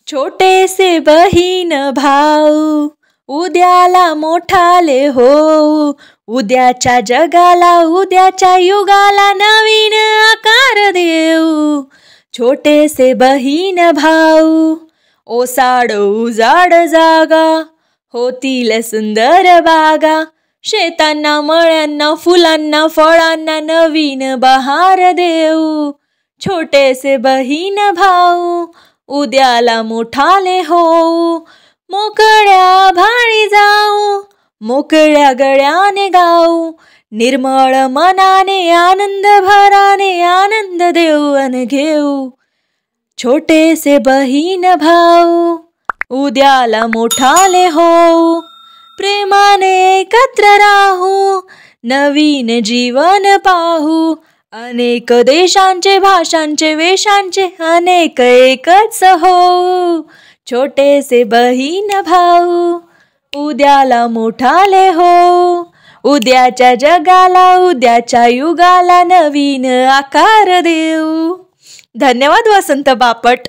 छोटेसे बहीण भाऊ उद्याला मोठाले होऊ, उद्याच्या जगाला उद्याच्या युगाला नवीन आकार देऊ. छोटेसे बहीण भाऊ ओसाड उजाड जागा, होतील सुंदर बागा. शेतांना मळ्यांना फुलांना फळांना नवीन बहार देऊ. छोटेसे बहीण भाऊ उद्याला मोठाले होऊ, मोकळ्या भाळी जाऊ, मोकळ्या गळ्याने गाऊ. निर्मळ मनाने आनंद भराने आनंद देऊ अन घेऊ. छोटेसे बहीण भाऊ उद्याला मोठाले होऊ, प्रेमाने एकत्र राहू, नवीन जीवन पाहू. अनेक देशांचे भाषांचे वेशांचे अनेक एकच होऊ. छोटेसे बहीण भाऊ उद्याला मोठाले होऊ, उद्याच्या जगाला उद्याच्या युगाला नवीन आकार देऊ. धन्यवाद वसंत बापट.